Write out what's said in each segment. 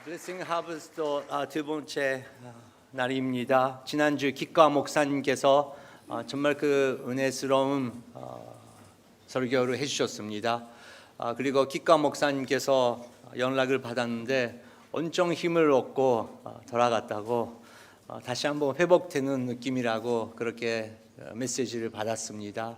블레싱 하브스트 두 번째 날입니다. 지난주 기과 목사님께서 정말 그 은혜스러운 설교를 해주셨습니다. 그리고 기과 목사님께서 연락을 받았는데 온종 힘을 얻고 돌아갔다고 다시 한번 회복되는 느낌이라고 그렇게 메시지를 받았습니다.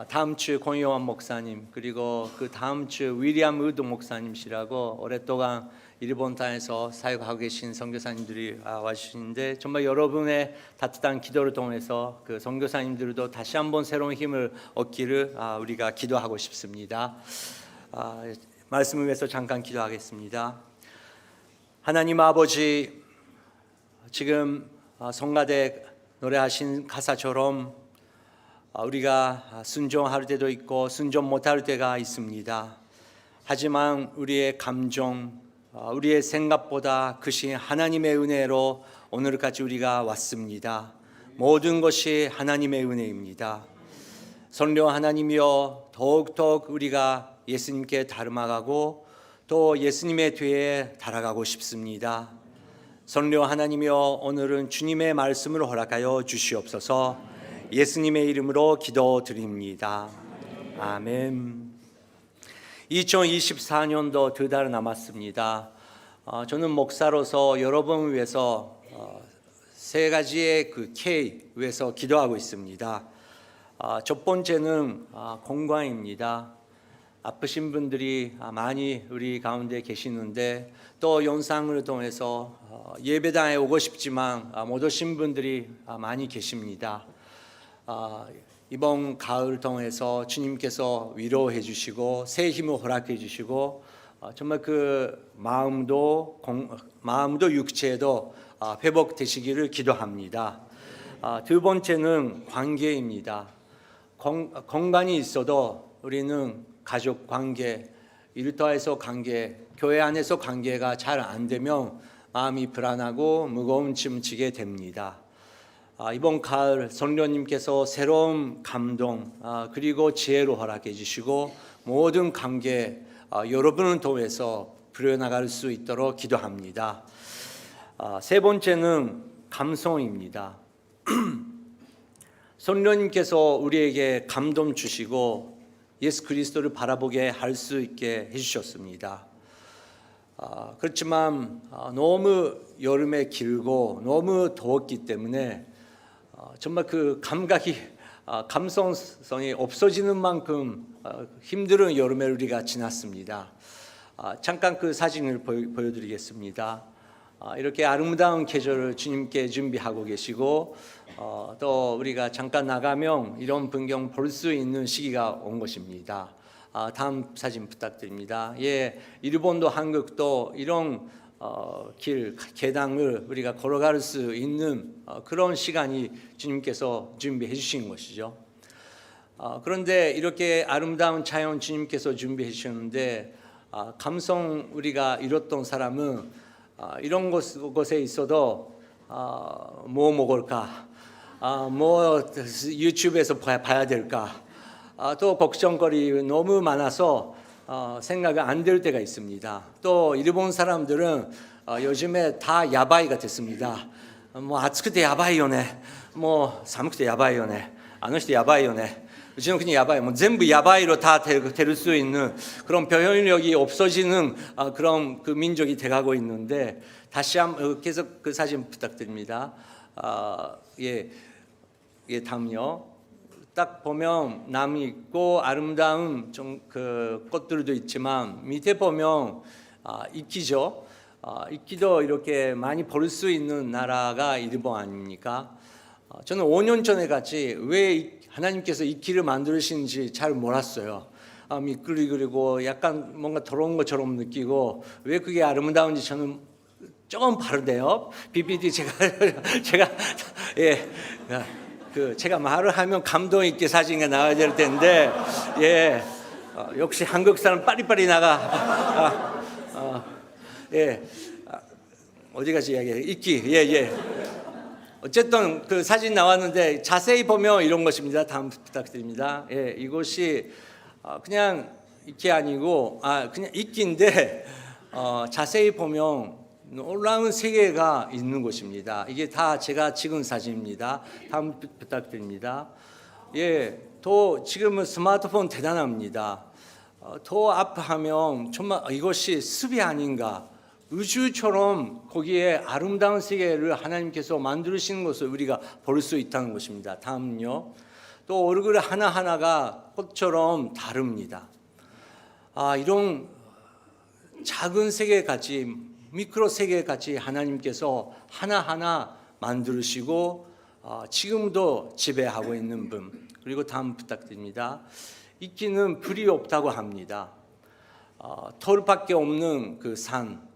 다음 주 권요한 목사님 그리고 그 다음 주 위리암 의도 목사님이시라고 오랫동안 일본 땅에서 사역하고 계신 선교사님들이 와주시는데 정말 여러분의 따뜻한 기도를 통해서 그 선교사님들도 다시 한번 새로운 힘을 얻기를 우리가 기도하고 싶습니다. 말씀을 위해서 잠깐 기도하겠습니다. 하나님 아버지, 지금 성가대 노래하신 가사처럼 우리가 순종할 때도 있고 순종 못할 때가 있습니다. 하지만 우리의 감정, 우리의 생각보다 크신 하나님의 은혜로 오늘까지 우리가 왔습니다. 모든 것이 하나님의 은혜입니다. 성령 하나님이여, 더욱더욱 우리가 예수님께 닮아가고 또 예수님의 뒤에 달아가고 싶습니다. 성령 하나님이여, 오늘은 주님의 말씀을 허락하여 주시옵소서. 예수님의 이름으로 기도드립니다. 아멘. 2024년도 2달 남았습니다. 저는 목사로서 여러분을 위해서 세 가지의 그 K 위해서 기도하고 있습니다. 첫 번째는 건강입니다. 아프신 분들이 많이 우리 가운데 계시는데 또 영상을 통해서 예배당에 오고 싶지만 못 오신 분들이 많이 계십니다. 이번 가을 통해서 주님께서 위로해 주시고 새 힘을 허락해 주시고 정말 그 마음도 육체도 회복되시기를 기도합니다. 두 번째는 관계입니다. 건강이 있어도 우리는 가족 관계, 일터에서 관계, 교회 안에서 관계가 잘 안 되면 마음이 불안하고 무거운 짐을 지게 됩니다. 이번 가을 성령님께서 새로운 감동 그리고 지혜로 허락해 주시고 모든 관계 여러분을 통해서 부려나갈 수 있도록 기도합니다. 세 번째는 감성입니다. 성령님께서 우리에게 감동 주시고 예수 그리스도를 바라보게 할 수 있게 해주셨습니다. 그렇지만 너무 여름에 길고 너무 더웠기 때문에 정말 그 감각이 감성성이 없어지는 만큼 힘든 여름을 우리가 지났습니다. 잠깐 그 사진을 보여드리겠습니다. 이렇게 아름다운 계절을 주님께 준비하고 계시고 또 우리가 잠깐 나가면 이런 풍경 볼 수 있는 시기가 온 것입니다. 다음 사진 부탁드립니다. 일본도 한국도 이런 길, 계단을 우리가 걸어갈 수 있는 그런 시간이 주님께서 준비해 주신 것이죠. 그런데 이렇게 아름다운 자연 주님께서 준비해 주셨는데 감성 우리가 잃었던 사람은 이런 곳에 있어도 뭐 먹을까, 뭐 유튜브에서 봐야 될까, 또 걱정거리 너무 많아서 생각이 안 될 때가 있습니다. 또 일본 사람들은 요즘에 다 야바이가 됐습니다. 뭐暑くてやばいよね、もう寒くてやばいよね、あの人やばいよね、うちの国やばい、もう全部やばい로 다 될 수 있는 그런 표현력이 없어지는 그런 그 민족이 돼가고 있는데 다시 한번 계속 그 사진 부탁드립니다. 다음요. 딱 보면 남이 있고 아름다운 좀 그 꽃들도 있지만 밑에 보면 이끼죠. 이끼도 이렇게 많이 볼 수 있는 나라가 일본 아닙니까? 저는 5년 전에 같이 왜 하나님께서 이끼를 만드시는지 잘 몰랐어요. 미끌리고 약간 뭔가 더러운 것처럼 느끼고 왜 그게 아름다운지 저는 조금 다르대요. BBD 제가 제가 말을 하면 감동 있게 사진이 나와야 될 텐데 역시 한국 사람 빨리빨리 나가. 어디 가지 이야기해? 이끼. 어쨌든 그 사진 나왔는데 자세히 보면 이런 것입니다. 다음 부탁드립니다. 이것이 그냥 이끼 아니고 그냥 이끼인데 자세히 보면 놀라운 세계가 있는 곳입니다. 이게 다 제가 찍은 사진입니다. 다음 부탁드립니다. 예, 또 지금은 스마트폰 대단합니다. 더 앞하면 정말 이것이 습이 아닌가, 우주처럼 거기에 아름다운 세계를 하나님께서 만드시는 것을 우리가 볼 수 있다는 것입니다. 다음요. 또 얼굴 하나하나가 꽃처럼 다릅니다. 이런 작은 세계까지, 미크로 세계까지 하나님께서 하나하나 만드시고 지금도 지배하고 있는 분. 그리고 다음 부탁드립니다. 이끼는 불이 없다고 합니다. 돌밖에 없는 그 산,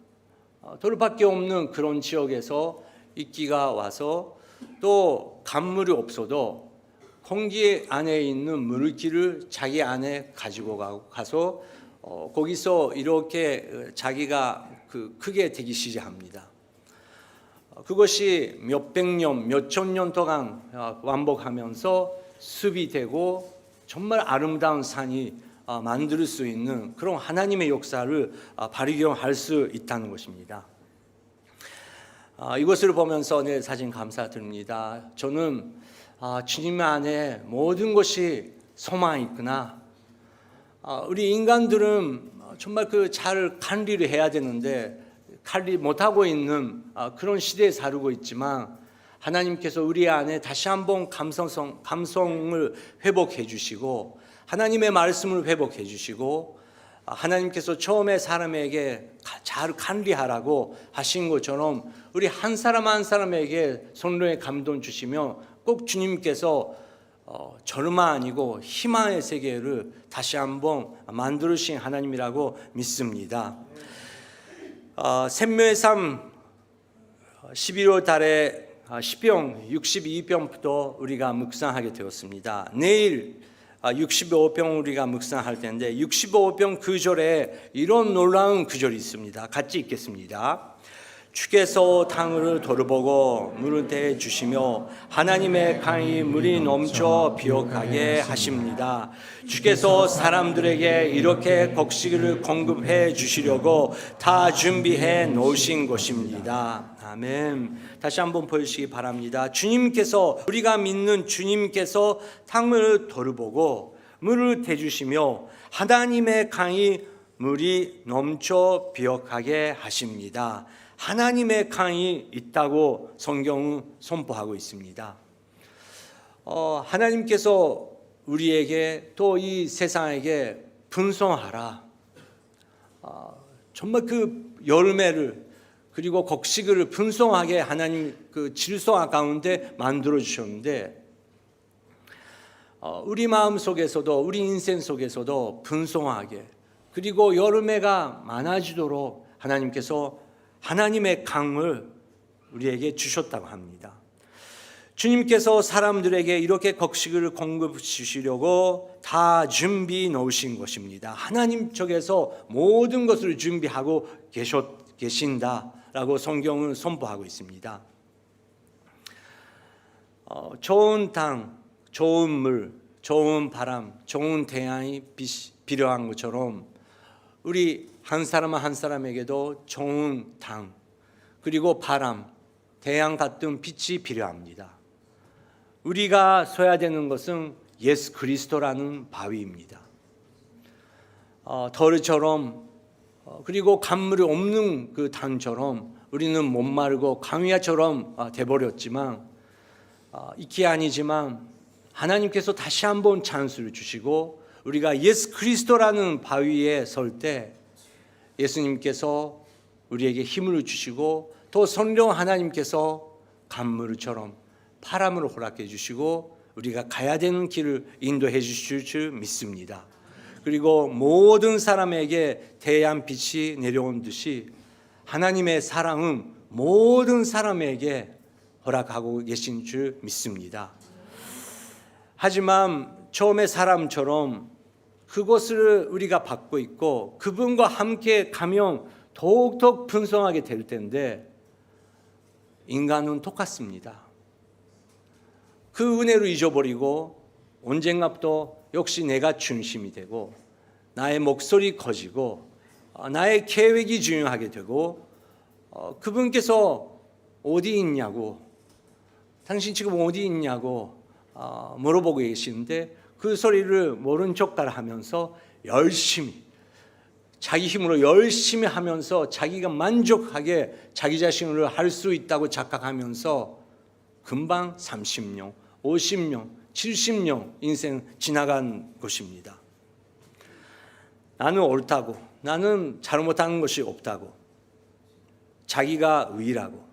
돌밖에 없는 그런 지역에서 이끼가 와서 또 강물이 없어도 공기 안에 있는 물기를 자기 안에 가지고 가서 거기서 이렇게 자기가 크게 되기 시작합니다. 그것이 몇백 년, 몇천 년 동안 반복하면서 숲이 되고 정말 아름다운 산이 만들 수 있는 그런 하나님의 역사를 발견할 수 있다는 것입니다. 이것을 보면서 내 사진 감사드립니다. 저는 주님 안에 모든 것이 소망이 있구나. 우리 인간들은 정말 잘 관리를 해야 되는데 관리 못하고 있는 그런 시대에 살고 있지만 하나님께서 우리 안에 다시 한번 감성을 회복해 주시고 하나님의 말씀을 회복해 주시고 하나님께서 처음에 사람에게 잘 관리하라고 하신 것처럼 우리 한 사람 한 사람에게 성령의 감동 주시며 꼭 주님께서 절만 아니고 희망의 세계를 다시 한번 만들으신 하나님이라고 믿습니다. 샘묘의 삶 11월 달에 시편 62편부터 우리가 묵상하게 되었습니다. 내일 65편 우리가 묵상할 텐데 65편 구절에 이런 놀라운 구절이 있습니다. 같이 읽겠습니다. 주께서 땅을 돌보고 물을 대 주시며 하나님의 강이 물이 넘쳐 비옥하게 하십니다. 주께서 사람들에게 이렇게 곡식을 공급해 주시려고 다 준비해 놓으신 것입니다. 아멘. 다시 한번 보시기 바랍니다. 주님께서, 우리가 믿는 주님께서 땅을 돌보고 물을 대 주시며 하나님의 강이 물이 넘쳐 비옥하게 하십니다. 하나님의 강이 있다고 성경은 선포하고 있습니다. 하나님께서 우리에게 또 이 세상에게 분성하라. 정말 그 열매를 그리고 곡식을 분성하게 하나님 그 질서 가운데 만들어 주셨는데 우리 마음 속에서도 우리 인생 속에서도 분성하게 그리고 열매가 많아지도록 하나님께서 하나님의 강을 우리에게 주셨다고 합니다. 주님께서 사람들에게 이렇게 곡식을 공급해 주시려고 다 준비해 놓으신 것입니다. 하나님 쪽에서 모든 것을 준비하고 계신다라고 성경은 선포하고 있습니다. 좋은 땅, 좋은 물, 좋은 바람, 좋은 태양이 필요한 것처럼 우리 한 사람 한 사람에게도 좋은 땅 그리고 바람, 태양 같은 빛이 필요합니다. 우리가 써야 되는 것은 예수 그리스도라는 바위입니다. 덜처럼 그리고 강물이 없는 그 땅처럼 우리는 목마르고 강야처럼 돼버렸지만 이게 아니지만 하나님께서 다시 한번 찬스를 주시고 우리가 예수 그리스도라는 바위에 설 때 예수님께서 우리에게 힘을 주시고 또 성령 하나님께서 강물처럼 바람을 허락해 주시고 우리가 가야 되는 길을 인도해 주실 줄 믿습니다. 그리고 모든 사람에게 태양 빛이 내려온 듯이 하나님의 사랑은 모든 사람에게 허락하고 계신 줄 믿습니다. 하지만 처음에 사람처럼 그것을 우리가 받고 있고 그분과 함께 가면 더욱더 풍성하게 될 텐데 인간은 똑같습니다. 그 은혜를 잊어버리고 언젠가 또 역시 내가 중심이 되고 나의 목소리 커지고 나의 계획이 중요하게 되고 그분께서 어디 있냐고, 당신 지금 어디 있냐고 물어보고 계시는데 그 소리를 모른 척 하면서 열심히 자기 힘으로 열심히 하면서 자기가 만족하게 자기 자신을 할 수 있다고 착각하면서 금방 30년, 50년, 70년 인생 지나간 것입니다. 나는 옳다고, 나는 잘못한 것이 없다고, 자기가 의라고,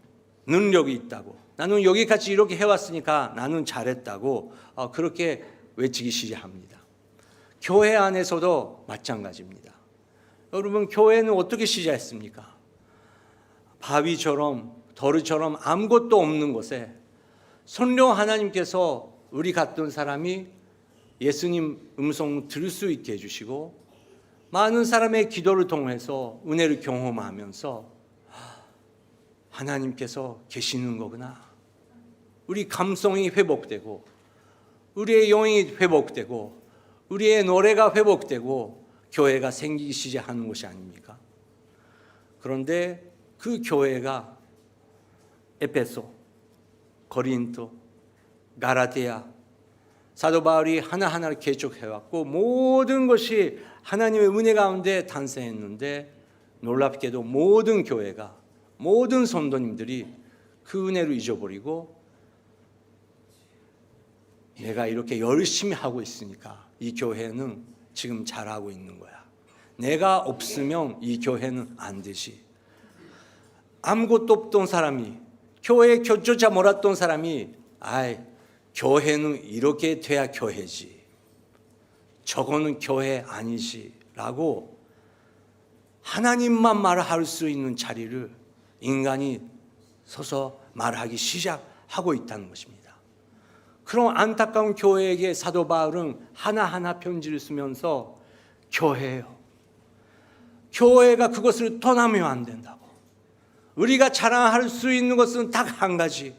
능력이 있다고, 나는 여기까지 이렇게 해왔으니까 나는 잘했다고 그렇게 외치기 시작합니다. 교회 안에서도 마찬가지입니다. 여러분, 교회는 어떻게 시작했습니까? 바위처럼 더루처럼 아무것도 없는 곳에 성령 하나님께서 우리 같은 사람이 예수님 음성 들을 수 있게 해주시고 많은 사람의 기도를 통해서 은혜를 경험하면서 하나님께서 계시는 거구나, 우리 감성이 회복되고 우리의 영이 회복되고 우리의 노래가 회복되고 교회가 생기기 시작하는 것이 아닙니까? 그런데 그 교회가 에베소, 고린도, 갈라디아, 사도 바울이 하나하나를 개척해왔고 모든 것이 하나님의 은혜 가운데 탄생했는데 놀랍게도 모든 교회가, 모든 성도님들이 그 은혜를 잊어버리고 내가 이렇게 열심히 하고 있으니까 이 교회는 지금 잘하고 있는 거야, 내가 없으면 이 교회는 안 되지. 아무것도 없던 사람이, 교회에 곁조차 몰았던 사람이 교회는 이렇게 돼야 교회지, 저거는 교회 아니지 라고 하나님만 말할 수 있는 자리를 인간이 서서 말하기 시작하고 있다는 것입니다. 그런 안타까운 교회에게 사도 바울은 하나하나 편지를 쓰면서 교회예요, 교회가 그것을 떠나면 안 된다고, 우리가 자랑할 수 있는 것은 딱 한 가지,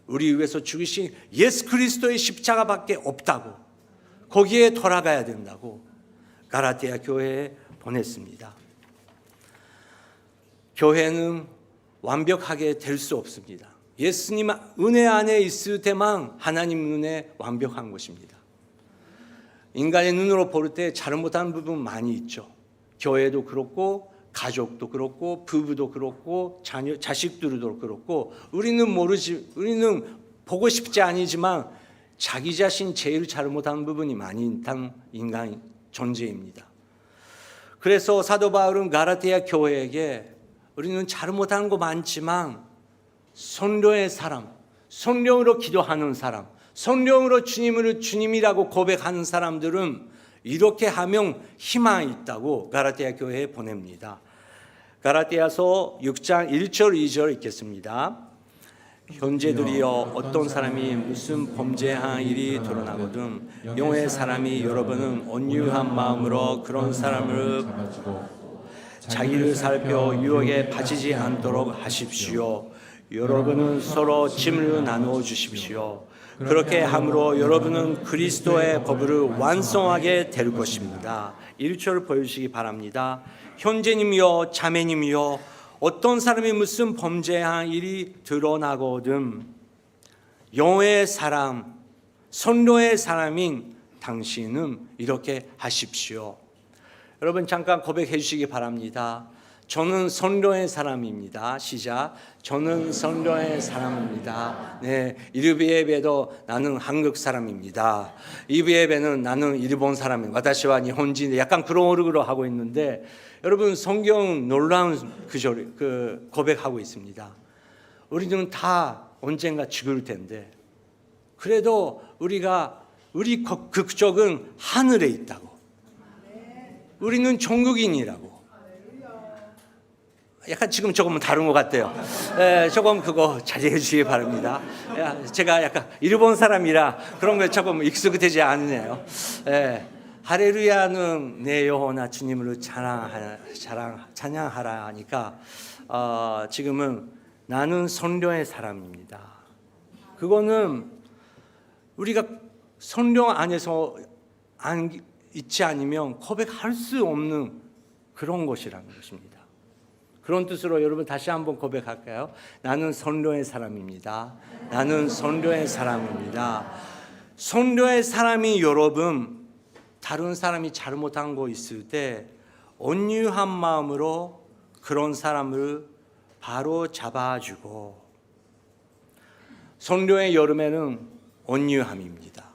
우리 위해서 죽으신 예수 그리스도의 십자가밖에 없다고, 거기에 돌아가야 된다고 갈라디아 교회에 보냈습니다. 교회는 완벽하게 될 수 없습니다. 예수님 은혜 안에 있을 때만 하나님 눈에 완벽한 것입니다. 인간의 눈으로 볼 때 잘못한 부분 많이 있죠. 교회도 그렇고 가족도 그렇고 부부도 그렇고 자식들도 그렇고 우리는 모르지, 우리는 보고 싶지 않지만 자기 자신 제일 잘못한 부분이 많이 있는 인간 존재입니다. 그래서 사도 바울은 갈라디아 교회에게 우리는 잘못한 거 많지만 성령의 사람, 성령으로 기도하는 사람, 성령으로 주님을 주님이라고 고백하는 사람들은 이렇게 하면 희망이 있다고 갈라디아 교회에 보냅니다. 갈라디아서 6장 1절 2절 읽겠습니다. 형제들이여, 어떤 사람이 무슨 범죄한 일이 드러나거든 영의 사람이 여러분은 온유한 마음으로 그런 사람을 자기를 살펴 유혹에 빠지지 않도록 하십시오. 여러분은 서로 짐을 나누어 주십시오. 그렇게 함으로 여러분은 그리스도의 법을 완성하게 될 것입니다. 1절을 보여주시기 바랍니다. 형제님이여, 자매님이여, 어떤 사람이 무슨 범죄한 일이 드러나거든 영의 사람, 성령의 사람인 당신은 이렇게 하십시오. 여러분 잠깐 고백해 주시기 바랍니다. 저는 성령의 사람입니다. 시작. 저는 성령의 사람입니다. 네, 이르비에베도 나는 한국 사람입니다. 이비에베는 나는 일본 사람입니다. 와타시와 일본인, 약간 그런 어르그로 하고 있는데 여러분 성경 놀라운 그 고백하고 있습니다. 우리는 다 언젠가 죽을 텐데 그래도 우리 국적은 하늘에 있다고. 우리는 종국인이라고. 약간 지금 조금 다른 것 같아요. 조금 그거 자제해 주시기 바랍니다. 제가 약간 일본 사람이라 그런 거 조금 익숙되지 않네요. 할렐루야는 내 영혼아 주님을 찬양하라 하니까 지금은 나는 성령의 사람입니다. 그거는 우리가 성령 안에서 있지 않으면 고백할 수 없는 그런 것이라는 것입니다. 그런 뜻으로 여러분 다시 한번 고백할까요? 나는 선교의 사람입니다. 나는 선교의 사람입니다. 선교의 사람이 여러분 다른 사람이 잘못한 거 있을 때 온유한 마음으로 그런 사람을 바로 잡아주고, 선교의 여름에는 온유함입니다.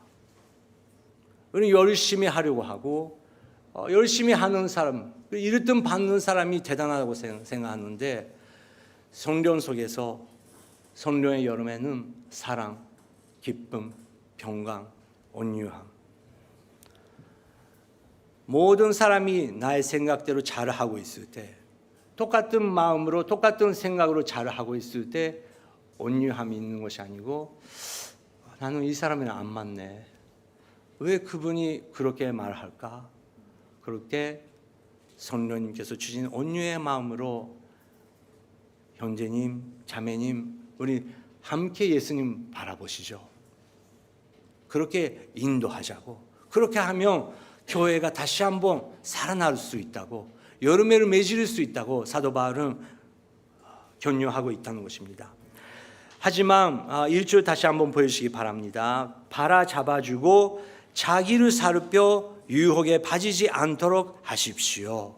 우리 열심히 하려고 하고 열심히 하는 사람, 이르뜸 받는 사람이 대단하다고 생각하는데, 성경 속에서 성령의 여름에는 사랑, 기쁨, 평강, 온유함, 모든 사람이 나의 생각대로 잘하고 있을 때, 똑같은 마음으로 똑같은 생각으로 잘하고 있을 때 온유함이 있는 것이 아니고, 나는 이 사람이랑 안 맞네, 왜 그분이 그렇게 말할까? 그렇게 성령님께서 주신 온유의 마음으로 형제님, 자매님, 우리 함께 예수님 바라보시죠. 그렇게 인도하자고. 그렇게 하면 교회가 다시 한번 살아날 수 있다고, 여름에를 맺을 수 있다고 사도 바울은 격려하고 있다는 것입니다. 하지만 1절 다시 한번 보여주시기 바랍니다. 바라잡아주고 자기를 살펴 유혹에 빠지지 않도록 하십시오.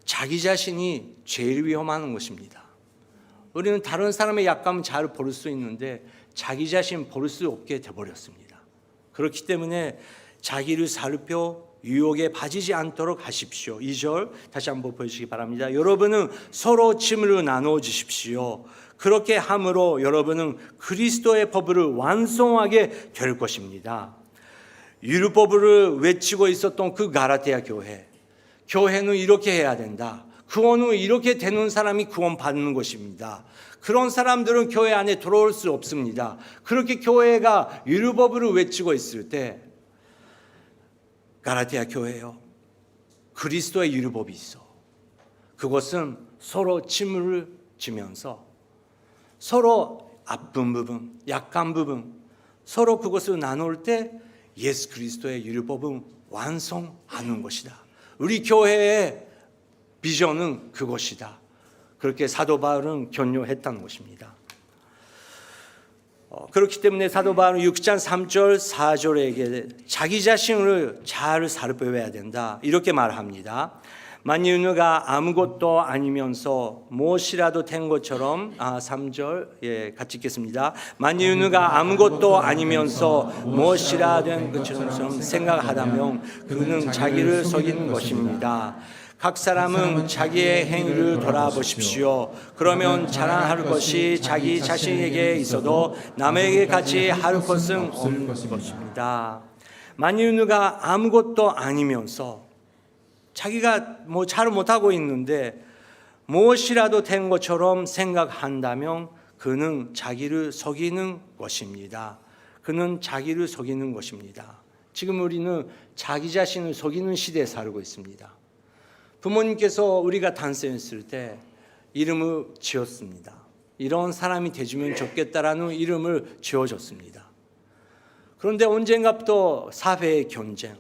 자기 자신이 제일 위험한 것입니다. 우리는 다른 사람의 약감은 잘 볼 수 있는데 자기 자신 볼 수 없게 되어버렸습니다. 그렇기 때문에 자기를 살펴 유혹에 빠지지 않도록 하십시오. 2절 다시 한번 보여주시기 바랍니다. 여러분은 서로 짐을 나눠 주십시오. 그렇게 함으로 여러분은 그리스도의 법을 완성하게 될 것입니다. 율법을 외치고 있었던 그 가라디아 교회는 이렇게 해야 된다, 구원은 이렇게 되는 사람이 구원 받는 것입니다. 그런 사람들은 교회 안에 들어올 수 없습니다. 그렇게 교회가 율법을 외치고 있을 때, 가라디아 교회요, 그리스도의 율법이 있어. 그것은 서로 짐을 지면서 서로 아픈 부분, 약한 부분, 서로 그것을 나눌 때 예수 그리스도의 율법은 완성하는 것이다. 우리 교회의 비전은 그것이다. 그렇게 사도 바울은 격려했다는 것입니다. 그렇기 때문에 사도 바울은 6장 3절 4절에게 자기 자신을 잘 살펴봐야 된다, 이렇게 말합니다. 만일 누가 아무것도 아니면서 무엇이라도 된 것처럼 3절 같이 읽겠습니다. 만일 누가 아무것도 아니면서 무엇이라도 된 것처럼 생각하다면 그는 자기를 속이는 것입니다. 각 사람은 자기의 행위를 돌아보십시오. 그러면 자랑할 것이 자기 자신에게 있어도 남에게 같이 할 것은 없는 것입니다. 만일 누가 아무것도 아니면서 자기가 잘 못하고 있는데 무엇이라도 된 것처럼 생각한다면 그는 자기를 속이는 것입니다. 그는 자기를 속이는 것입니다. 지금 우리는 자기 자신을 속이는 시대에 살고 있습니다. 부모님께서 우리가 단순했을 때 이름을 지었습니다. 이런 사람이 되주면 좋겠다라는 이름을 지어줬습니다. 그런데 언젠가부터 사회의 경쟁,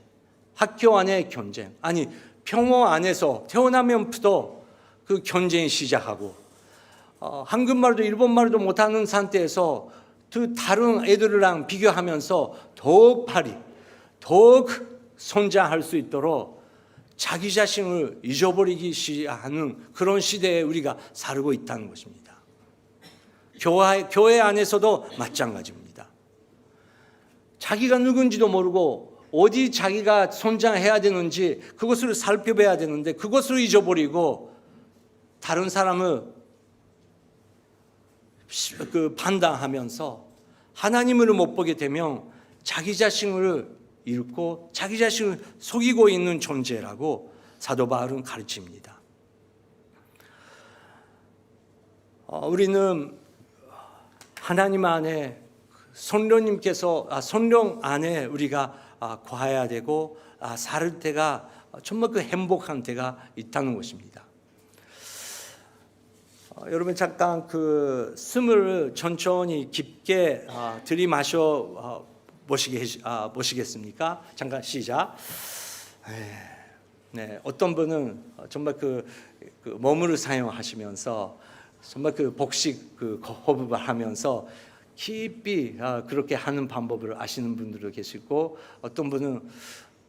학교 안의 경쟁, 아니 평호 안에서 태어나면부터 그 경쟁이 시작하고, 한국말도 일본말도 못하는 상태에서 그 다른 애들이랑 비교하면서 더욱 성장할 수 있도록 자기 자신을 잊어버리기 시작하는 그런 시대에 우리가 살고 있다는 것입니다. 교회 안에서도 마찬가지입니다. 자기가 누군지도 모르고 어디 자기가 성장해야 되는지 그것을 살펴봐야 되는데 그것을 잊어버리고 다른 사람을 판단하면서 하나님을 못 보게 되면 자기 자신을 잃고 자기 자신을 속이고 있는 존재라고 사도 바울은 가르칩니다. 우리는 하나님 안에 성령 안에 우리가 거해야 되고 살 때가 정말 그 행복한 때가 있다는 것입니다. 여러분 잠깐 그 숨을 천천히 깊게 들이마셔 보시겠습니까? 잠깐 시작. 네, 어떤 분은 정말 그 머무를 사용하시면서 정말 그 복식 호흡을 하면서 깊이 그렇게 하는 방법을 아시는 분들도 계시고, 어떤 분은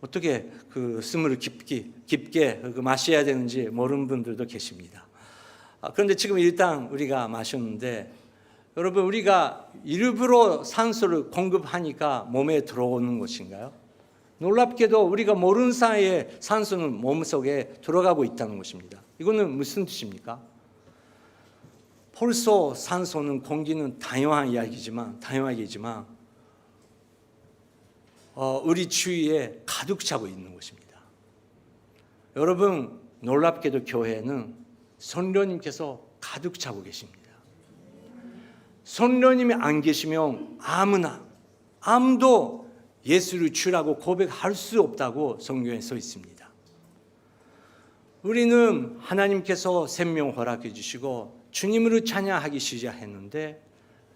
어떻게 그 숨을 깊게 마셔야 되는지 모르는 분들도 계십니다. 그런데 지금 일단 우리가 마셨는데, 여러분, 우리가 일부러 산소를 공급하니까 몸에 들어오는 것인가요? 놀랍게도 우리가 모르는 사이에 산소는 몸속에 들어가고 있다는 것입니다. 이거는 무슨 뜻입니까? 벌써 산소는, 공기는 다양한 이야기지만 우리 주위에 가득 차고 있는 것입니다. 여러분, 놀랍게도 교회는 성령님께서 가득 차고 계십니다. 성령님이 안 계시면 아무도 예수를 주라고 고백할 수 없다고 성경에 써 있습니다. 우리는 하나님께서 생명 허락해 주시고 주님을 찬양하기 시작했는데,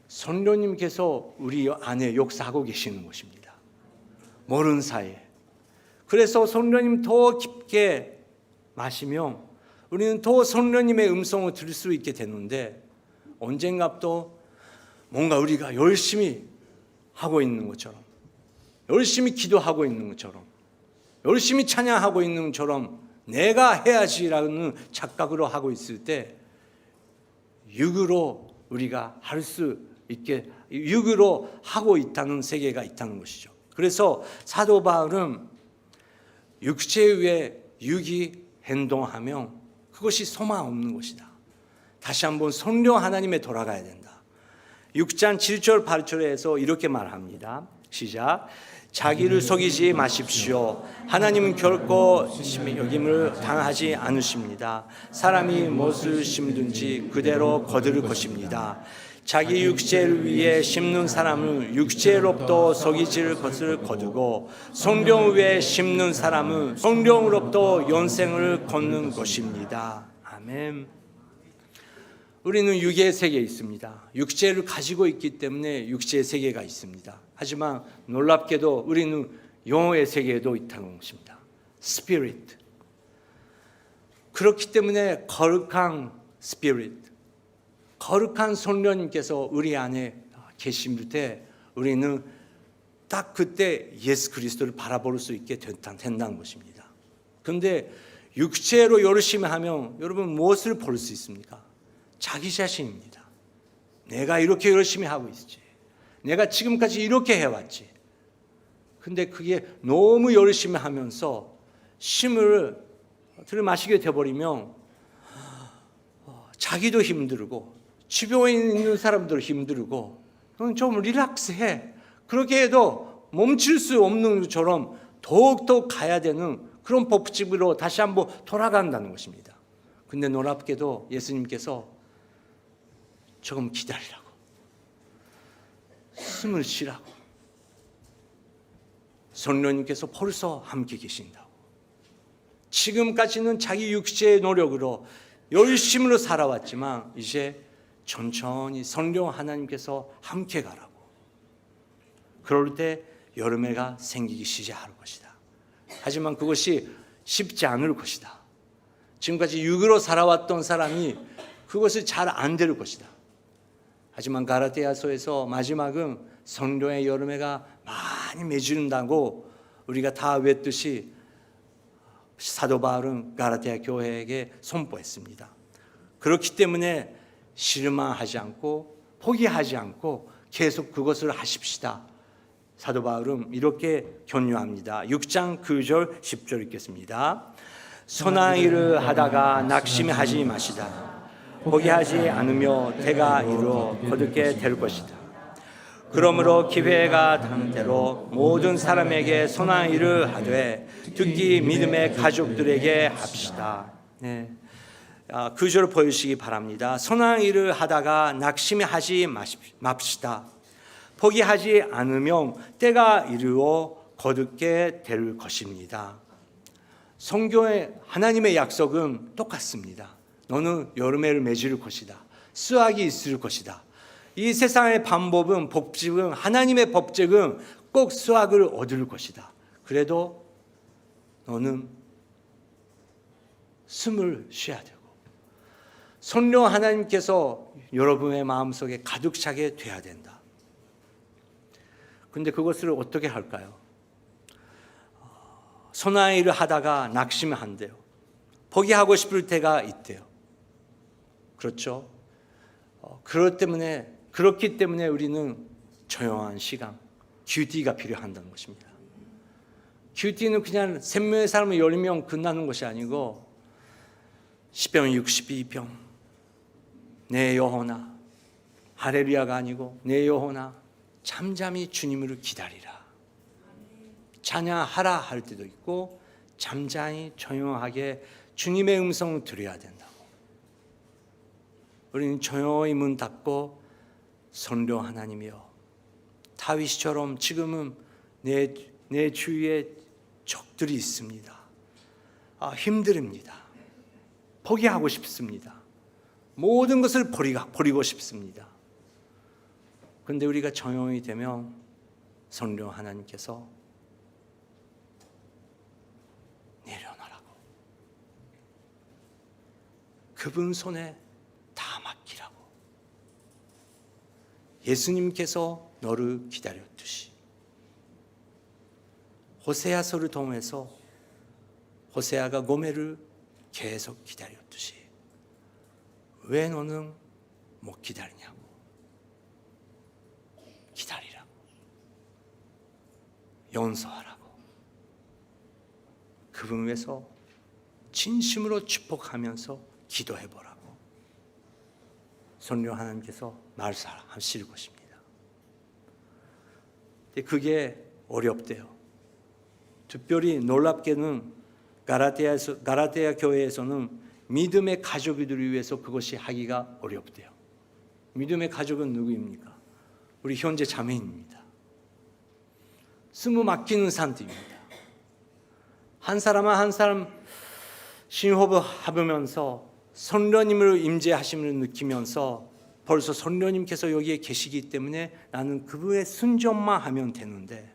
성령님께서 우리 안에 역사하고 계시는 것입니다. 모르는 사이에. 그래서 성령님 더 깊게 마시면 우리는 더 성령님의 음성을 들을 수 있게 되는데, 언젠가 또 뭔가 우리가 열심히 하고 있는 것처럼, 열심히 기도하고 있는 것처럼, 열심히 찬양하고 있는 것처럼 내가 해야지라는 착각으로 하고 있을 때, 육으로 우리가 할 수 있게, 육으로 하고 있다는 세계가 있다는 것이죠. 그래서 사도 바울은 육체 위에 육이 행동하면 그것이 소망 없는 것이다. 다시 한번 성령 하나님에 돌아가야 된다. 6장 7절 8절에서 이렇게 말합니다. 시작. 자기를 속이지 마십시오. 하나님은 결코 심히 여김을 당하지 않으십니다. 사람이 무엇을 심든지 그대로 거두를 것입니다. 자기 육체를 위해 심는 사람은 육체로부터 속이질 것을 거두고, 성령 위에 심는 사람은 성령으로부터 영생을 거두는 것입니다. 아멘. 우리는 육의 세계에 있습니다. 육체를 가지고 있기 때문에 육체의 세계가 있습니다. 하지만 놀랍게도 우리는 영혼의 세계에도 있다는 것입니다. 스피릿. 그렇기 때문에 거룩한 스피릿, 거룩한 성령님께서 우리 안에 계실 때 우리는 딱 그때 예수 그리스도를 바라볼 수 있게 된다는 것입니다. 그런데 육체로 열심히 하면 여러분 무엇을 볼 수 있습니까? 자기 자신입니다. 내가 이렇게 열심히 하고 있지, 내가 지금까지 이렇게 해왔지. 근데 그게 너무 열심히 하면서 힘을 들이마시게 돼버리면 자기도 힘들고 주변에 있는 사람들도 힘들고, 너는 좀 릴렉스해. 그렇게 해도 멈출 수 없는 것처럼 더욱더 가야 되는 그런 법칙으로 다시 한번 돌아간다는 것입니다. 근데 놀랍게도 예수님께서 조금 기다리라고, 숨을 쉬라고, 성령님께서 벌써 함께 계신다고. 지금까지는 자기 육체의 노력으로 열심으로 살아왔지만 이제 천천히 성령 하나님께서 함께 가라고. 그럴 때 여름해가 생기기 시작할 것이다. 하지만 그것이 쉽지 않을 것이다. 지금까지 육으로 살아왔던 사람이 그것을 잘 안 될 것이다. 하지만 가라디아서에서 마지막은 성령의 여름해가 많이 맺어준다고 우리가 다 외웠듯이 사도 바울은 가라디아 교회에게 선포했습니다. 그렇기 때문에 실망하지 않고 포기하지 않고 계속 그것을 하십시다. 사도 바울은 이렇게 격려합니다. 6장 9절 10절 읽겠습니다. 선한 일을 하다가 낙심하지 마시다. 포기하지 않으며 때가 이르러 거두게 될 것이다. 그러므로 기회가 닿는 대로 모든 사람에게 선한 일을 하되 특히 믿음의 가족들에게 합시다. 네. 구절을 보여주시기 바랍니다. 선한 일을 하다가 낙심하지 맙시다. 포기하지 않으면 때가 이르러 거두게 될 것입니다. 성경의 하나님의 약속은 똑같습니다. 너는 여름해를 맺을 것이다. 수확이 있을 것이다. 이 세상의 방법은, 법칙은, 하나님의 법칙은 꼭 수확을 얻을 것이다. 그래도 너는 숨을 쉬어야 되고 성령 하나님께서 여러분의 마음속에 가득 차게 돼야 된다. 그런데 그것을 어떻게 할까요? 선한 일을 하다가 낙심한대요. 포기하고 싶을 때가 있대요. 그렇죠? 그렇기 때문에 우리는 조용한 시간, 큐티가 필요한다는 것입니다. 큐티는 그냥 생명의 삶을 열리면 끝나는 것이 아니고 시편 62편 내 영혼아 할렐루야가 아니고 내 영혼아 잠잠히 주님을 기다리라. 찬양하라 할 때도 있고 잠잠히 조용하게 주님의 음성을 들어야 된다고. 우리는 조용히 문 닫고 성령 하나님이여 다윗처럼 지금은 내 주위에 적들이 있습니다. 힘듭니다. 포기하고 싶습니다. 모든 것을 버리고 싶습니다. 그런데 우리가 조용히 되면 성령 하나님께서 내려놓으라고. 그분 손에 다 맡기라고. 예수님께서 너를 기다렸듯이 호세아서를 통해서 호세아가 고멜을 계속 기다렸듯이 왜 너는 못 기다리냐고. 기다리라고. 용서하라고. 그분 위해서 진심으로 축복하면서 기도해보라고 성령 하나님께서 말씀하실 것입니다. 그게 어렵대요. 특별히 놀랍게는 가라테아 교회에서는 믿음의 가족들을 위해서 그것이 하기가 어렵대요. 믿음의 가족은 누구입니까? 우리 형제 자매입니다. 숨을 막히는 상태입니다. 한 사람 한 사람 심호흡을 하면서 성령님을 임재하심을 느끼면서 벌써 성령님께서 여기에 계시기 때문에 나는 그분의 순종만 하면 되는데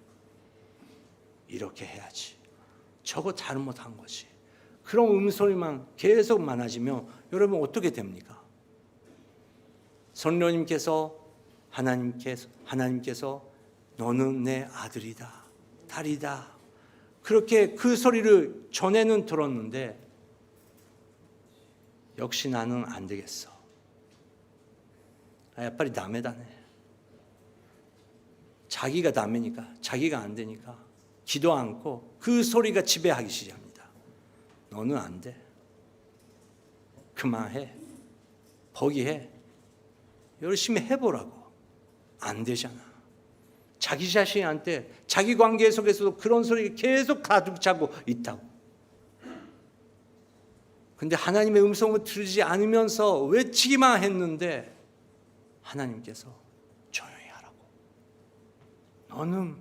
이렇게 해야지. 저거 잘못한 것이. 그런 음소리만 계속 많아지면 여러분 어떻게 됩니까? 성령님께서 하나님께서 너는 내 아들이다, 딸이다. 그렇게 그 소리를 전에는 들었는데 역시 나는 안 되겠어. 빨리 남해다네. 자기가 남해니까, 자기가 안 되니까 기도 않고 그 소리가 지배하기 시작합니다. 너는 안 돼. 그만해. 포기해. 열심히 해보라고. 안 되잖아. 자기 자신한테 자기 관계 속에서도 그런 소리가 계속 가득 차고 있다고. 근데 하나님의 음성을 들으지 않으면서 외치기만 했는데 하나님께서 조용히 하라고. 너는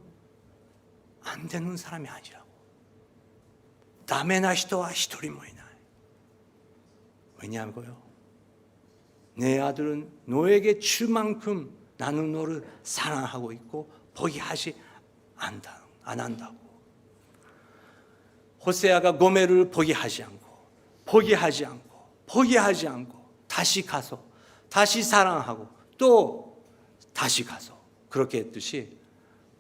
안 되는 사람이 아니라고. 다메나 히토와 히토리 모이나. 왜냐하고요. 내 아들은 너에게 줄 만큼 나는 너를 사랑하고 있고 포기하지 안 한다고. 호세아가 고멜을 포기하지 않고 다시 가서 다시 사랑하고 또 다시 가서 그렇게 했듯이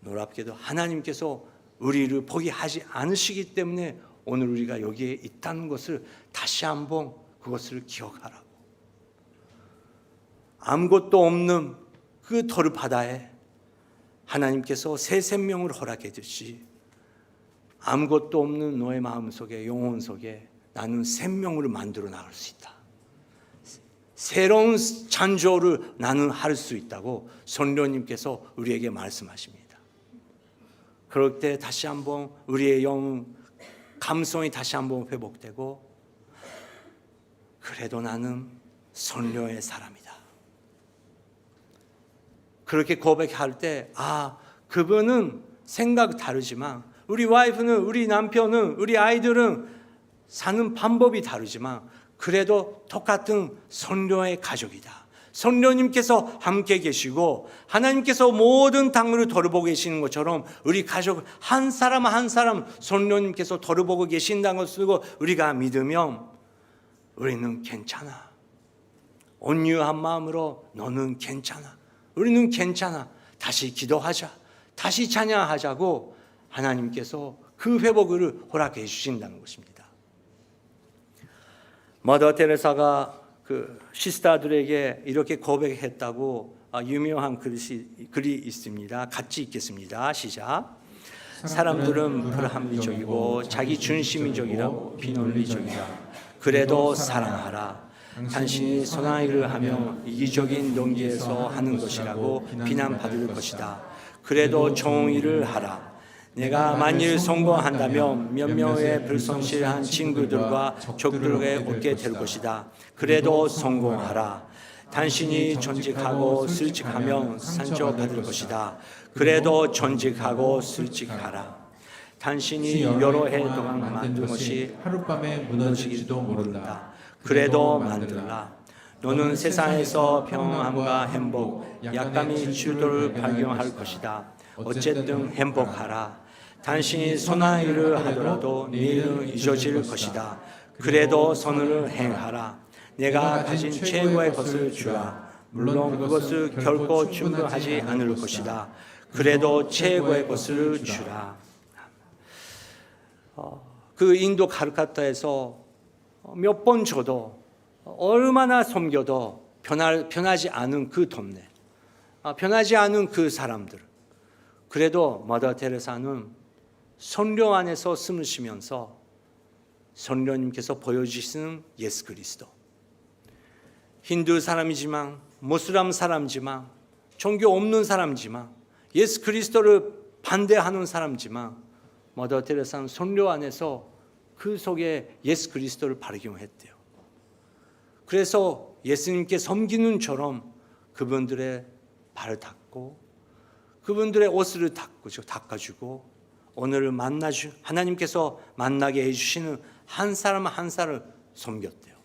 놀랍게도 하나님께서 우리를 포기하지 않으시기 때문에 오늘 우리가 여기에 있다는 것을 다시 한번 그것을 기억하라고. 아무것도 없는 그 돌바다에 하나님께서 새 생명을 허락해주시 아무것도 없는 너의 마음속에 영혼 속에 나는 생명을 만들어 나갈 수 있다. 새로운 창조를 나는 할 수 있다고 성령님께서 우리에게 말씀하십니다. 그럴 때 다시 한번 우리의 감성이 다시 한번 회복되고 그래도 나는 성령의 사람이다. 그렇게 고백할 때 그분은 생각 다르지만 우리 와이프는 우리 남편은 우리 아이들은 사는 방법이 다르지만 그래도 똑같은 성령의 가족이다. 성령님께서 함께 계시고 하나님께서 모든 땅을 돌보고 계시는 것처럼 우리 가족 한 사람 한 사람 성령님께서 돌보고 계신다는 것을 우리가 믿으면 우리는 괜찮아. 온유한 마음으로 너는 괜찮아. 우리는 괜찮아. 다시 기도하자. 다시 찬양하자고 하나님께서 그 회복을 허락해 주신다는 것입니다. 머더 테레사가 그 시스타들에게 이렇게 고백했다고 유명한 글이 있습니다. 같이 읽겠습니다. 시작. 사람들은 불합리적이고 자기 중심적이라고 비논리적이다. 그래도 사랑하라. 당신이 선한 일을 하며 이기적인 동기에서 하는 것이라고 비난받을 것이다. 그래도 정의를 하라. 내가 만일 성공한다면 몇 명의 불성실한 친구들과 적들에게 얻게 될 것이다. 그래도 성공하라. 당신이 전직하고 슬직하면 상처받을 것이다. 그래도 전직하고 슬직하라. 당신이 여러 해 동안 만든 것이 하룻밤에 무너지기도 모른다. 그래도 만들라. 너는 세상에서 평안과 행복, 약간의 주도를 발견할 것이다. 어쨌든 행복하라. 당신이 선한 일을 하더라도 내일은 잊어질 것이다. 그래도 선을 행하라. 내가 가진 최고의 것을 주라. 물론 그것을 결코 충분하지 않을 것이다. 그래도 최고의 것을 주라. 그 인도 칼카타에서 몇 번 줘도 얼마나 섬겨도 변하지 않은 그 동네, 변하지 않은 그 사람들. 그래도 머더 테레사는 선료 안에서 숨을 쉬면서 선료님께서 보여주시는 예수 그리스도, 힌두 사람이지만 모슬람 사람이지만 종교 없는 사람이지만 예수 그리스도를 반대하는 사람이지만 머더 테레사는 선료 안에서 그 속에 예수 그리스도를 발견했대요. 그래서 예수님께 섬기는 처럼 그분들의 발을 닦고 그분들의 옷을 닦아주고 오늘 하나님께서 만나게 해주시는 한 사람 한 사람을 섬겼대요.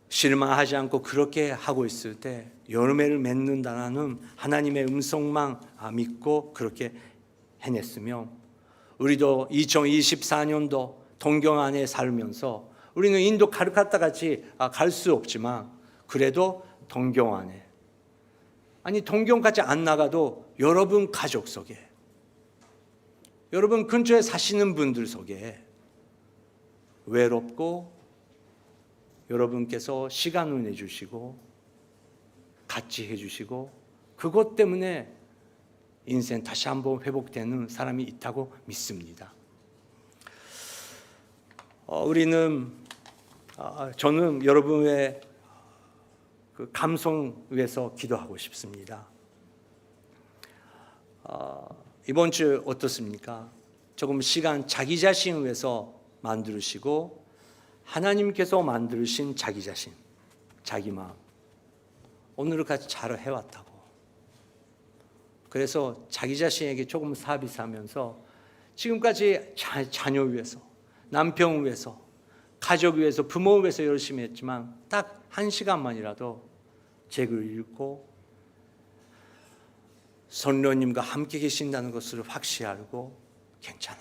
실망하지 않고 그렇게 하고 있을 때 열매를 맺는다는 하나님의 음성만 믿고 그렇게 해냈으며 우리도 2024년도 동경 안에 살면서 우리는 인도 칼카타 같이 갈 수 없지만 그래도 동경 안에 동경까지 안 나가도 여러분 가족 속에 여러분 근처에 사시는 분들 속에 외롭고 여러분께서 시간을 내주시고 같이 해주시고 그것 때문에 인생 다시 한번 회복되는 사람이 있다고 믿습니다. 저는 여러분의 그 감성 위해서 기도하고 싶습니다. 이번 주 어떻습니까? 조금 시간 자기 자신을 위해서 만드시고 하나님께서 만드신 자기 자신, 자기 마음 오늘까지 잘 해왔다고. 그래서 자기 자신에게 조금 서비스하면서 지금까지 자녀 위해서, 남편 위해서, 가족 위해서, 부모 위해서 열심히 했지만 딱 1시간만이라도 책을 읽고 선녀님과 함께 계신다는 것을 확실히 알고 괜찮아.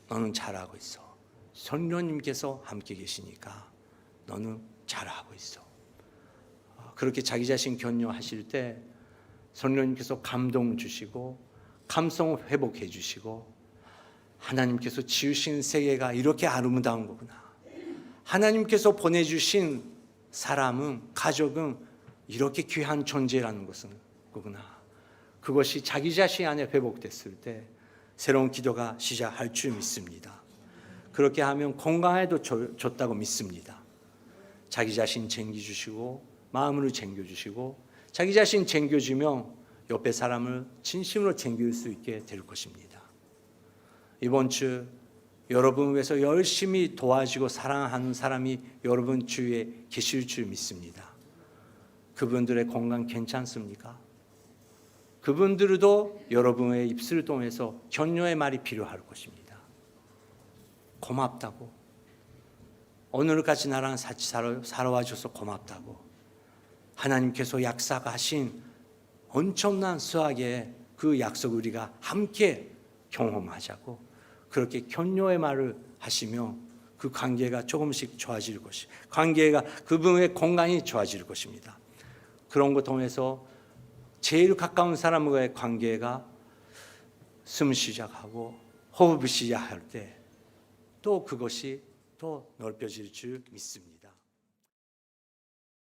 너는 잘하고 있어. 선녀님께서 함께 계시니까 너는 잘하고 있어. 그렇게 자기 자신 격려하실 때 선녀님께서 감동 주시고 감성 회복해 주시고 하나님께서 지으신 세계가 이렇게 아름다운 거구나. 하나님께서 보내주신 사람은 가족은 이렇게 귀한 존재라는 것은 거구나. 그것이 자기 자신 안에 회복됐을 때 새로운 기도가 시작할 줄 믿습니다. 그렇게 하면 건강에도 좋다고 믿습니다. 자기 자신 챙겨주시고 마음으로 챙겨주시고 자기 자신 챙겨주면 옆에 사람을 진심으로 챙길 수 있게 될 것입니다. 이번 주 여러분 위해서 열심히 도와주고 사랑하는 사람이 여러분 주위에 계실 줄 믿습니다. 그분들의 건강 괜찮습니까? 그분들도 여러분의 입술을 통해서 격려의 말이 필요할 것입니다. 고맙다고. 오늘까지 나랑 같이 살아와줘서 고맙다고. 하나님께서 약속하신 엄청난 수학의 그 약속을 우리가 함께 경험하자고 그렇게 격려의 말을 하시며 그 관계가 조금씩 좋아질 것이, 관계가 그분의 건강이 좋아질 것입니다. 그런 것 통해서 제일 가까운 사람과의 관계가 숨 시작하고 호흡 시작할 때 또 그것이 더 넓혀질 줄 믿습니다.